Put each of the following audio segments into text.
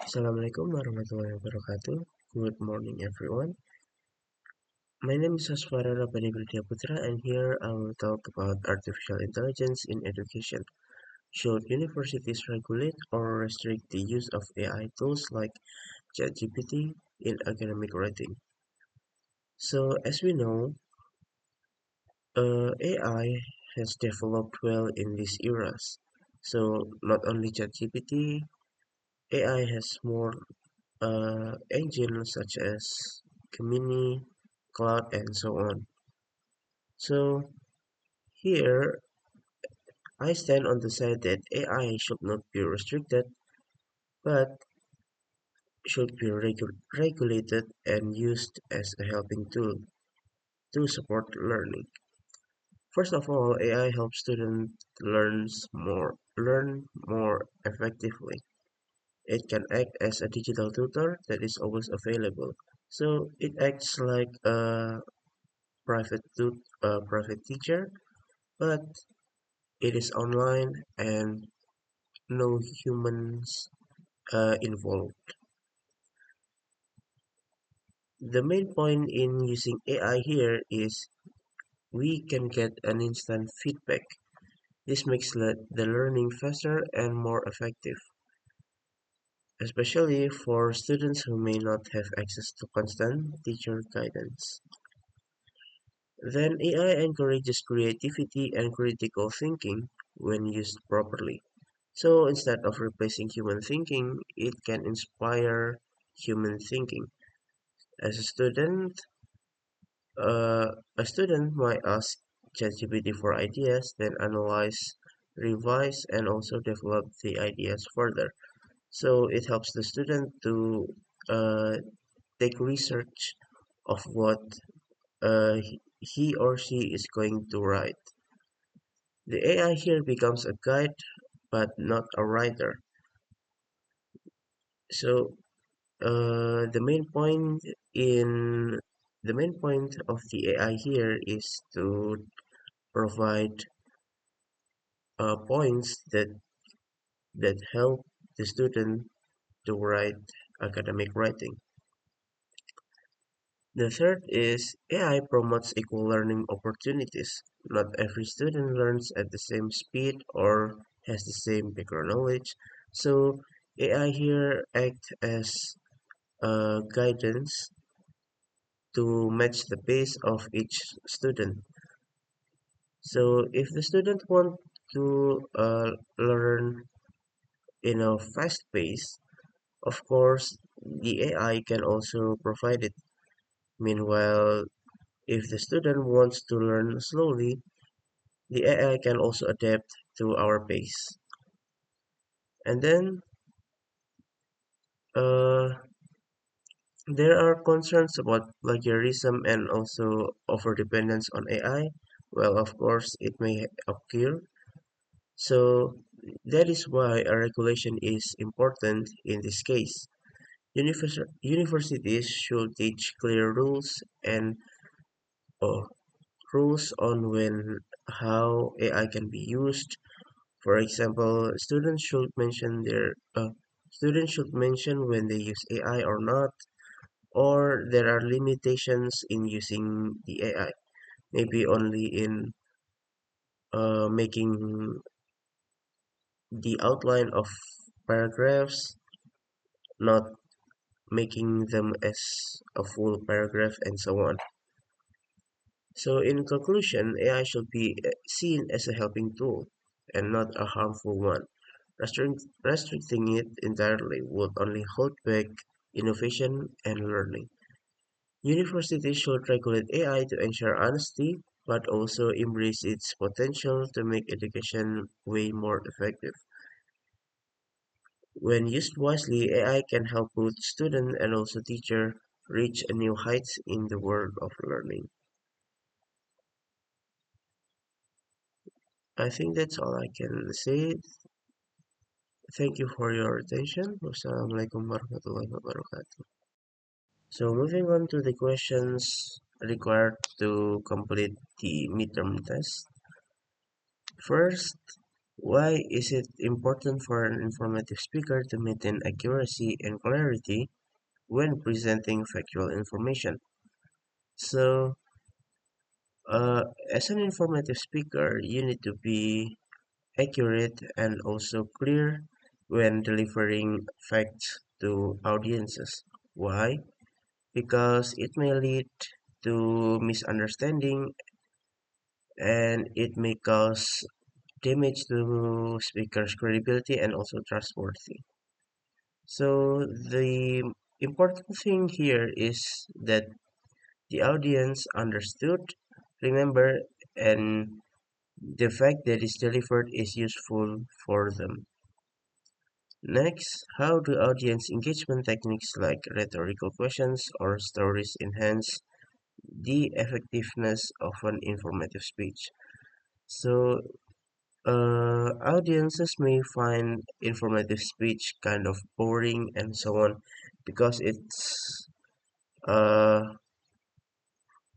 Assalamualaikum warahmatullahi wabarakatuh. Good morning, everyone. My name is S.Pd and here I will talk about artificial intelligence in education. Should universities regulate or restrict the use of AI tools like ChatGPT in academic writing? So, as we know, AI has developed well in these eras. So, not only ChatGPT, AI has more engines such as Gemini, Cloud, and so on. So here I stand on the side that AI should not be restricted, but should be regulated and used as a helping tool to support learning. First of all, AI helps students learn more effectively. It can act as a digital tutor that is always available. So it acts like a private teacher, but it is online and no humans involved. The main point in using AI here is we can get an instant feedback. This makes the learning faster and more effective, especially for students who may not have access to constant teacher guidance. Then AI encourages creativity and critical thinking when used properly. So instead of replacing human thinking, it can inspire human thinking. As a student might ask ChatGPT for ideas, then analyze, revise, and also develop the ideas further. So it helps the student to uh, take research of what he or she is going to write. The AI here becomes a guide, but not a writer. So the main point in the main point of the AI here is to provide points that help the student to write academic writing. The third is AI promotes equal learning opportunities. Not every student learns at the same speed or has the same background knowledge, so AI here acts as guidance to match the pace of each student. So if the student want to learn in a fast pace, of course, the AI can also provide it. Meanwhile, if the student wants to learn slowly, the AI can also adapt to our pace. And then uh, there are concerns about plagiarism and also overdependence on AI. Well, of course, it may occur. So that is why a regulation is important in this case. Universities should teach clear uh, rules on how AI can be used. For example, students should mention when they use AI or not, or there are limitations in using the AI. Maybe only in making the outline of paragraphs, not making them as a full paragraph, and so on. So, in conclusion, AI should be seen as a helping tool and not a harmful one. Restricting it entirely would only hold back innovation and learning. Universities should regulate AI to ensure honesty, but also embrace its potential to make education way more effective. When used wisely, AI can help both student and also teacher reach a new heights in the world of learning. I think that's all I can say. Thank you for your attention. Wassalamualaikum warahmatullahi wabarakatuh. So moving on to the questions required to complete the midterm test. First, Why is it important for an informative speaker to maintain accuracy and clarity when presenting factual information? So, as an informative speaker, you need to be accurate and also clear when delivering facts to audiences. Why? Because it may lead to misunderstanding and it may cause damage to speaker's credibility and also trustworthy. So the important thing here is that the audience understood, remember, and the fact that is delivered is useful for them. Next, how do audience engagement techniques like rhetorical questions or stories enhance the effectiveness of an informative speech? So, audiences may find informative speech kind of boring and so on because uh,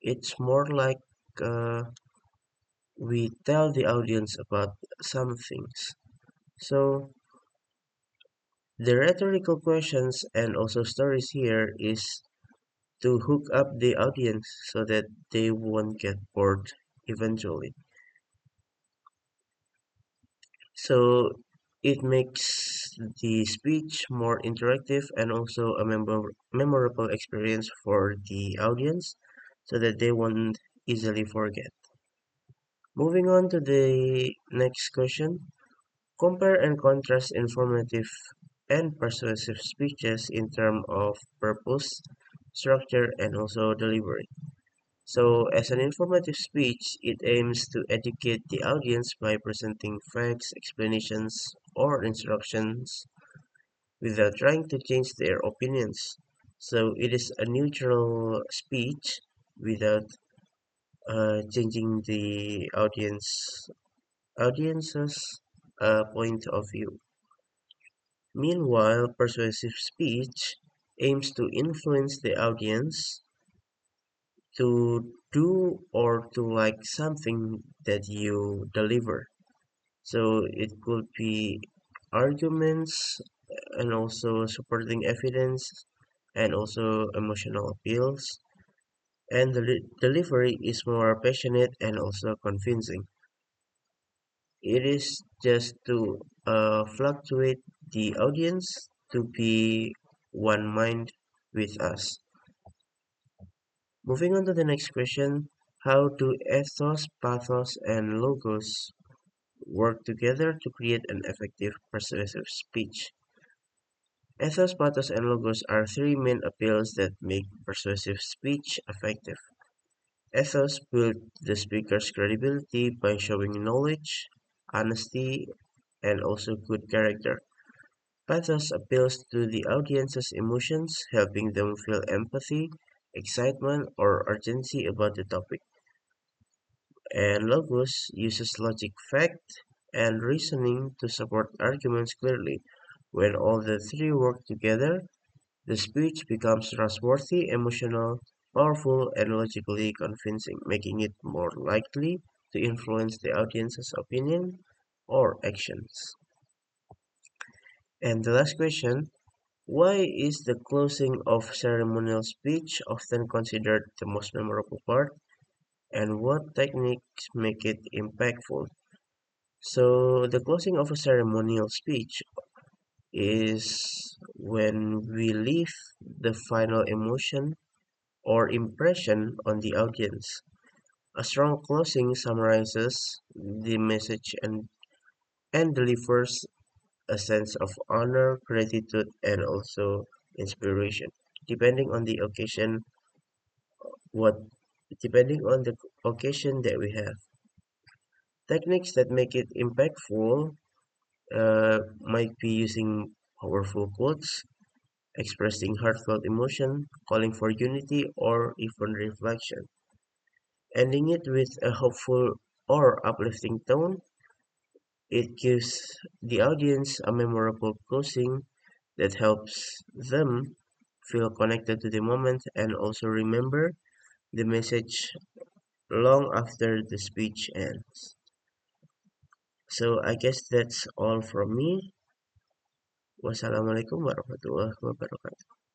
it's more like uh, we tell the audience about some things. So, the rhetorical questions and also stories here is to hook up the audience so that they won't get bored eventually. So it makes the speech more interactive and also a memorable experience for the audience so that they won't easily forget. Moving on to the next question. Compare and contrast informative and persuasive speeches in terms of purpose, structure, and also delivery. So, as an informative speech, it aims to educate the audience by presenting facts, explanations, or instructions without trying to change their opinions. So, it is a neutral speech without changing the audience's point of view. Meanwhile, persuasive speech aims to influence the audience to do or to like something that you deliver. So it could be arguments and also supporting evidence and also emotional appeals. And the delivery is more passionate and also convincing. It is just to fluctuate the audience to be one mind with us. Moving on to the next question, how do ethos, pathos, and logos work together to create an effective persuasive speech? Ethos, pathos, and logos are three main appeals that make persuasive speech effective. Ethos builds the speaker's credibility by showing knowledge, honesty, and also good character. Pathos appeals to the audience's emotions, helping them feel empathy, excitement, or urgency about the topic. And logos uses logic, fact, and reasoning to support arguments clearly. When all the three work together, the speech becomes trustworthy, emotional, powerful, and logically convincing, making it more likely to influence the audience's opinion or actions. And the last question, why is the closing of ceremonial speech often considered the most memorable part, and what techniques make it impactful? So, the closing of a ceremonial speech is when we leave the final emotion or impression on the audience. A strong closing summarizes the message and delivers a sense of honor, gratitude, and also inspiration. Depending on the occasion, what depending on the occasion that we have. Techniques that make it impactful might be using powerful quotes, expressing heartfelt emotion, calling for unity, or even reflection. Ending it with a hopeful or uplifting tone, it gives the audience a memorable closing that helps them feel connected to the moment and also remember the message long after the speech ends. So I guess that's all from me. Wassalamualaikum warahmatullahi wabarakatuh.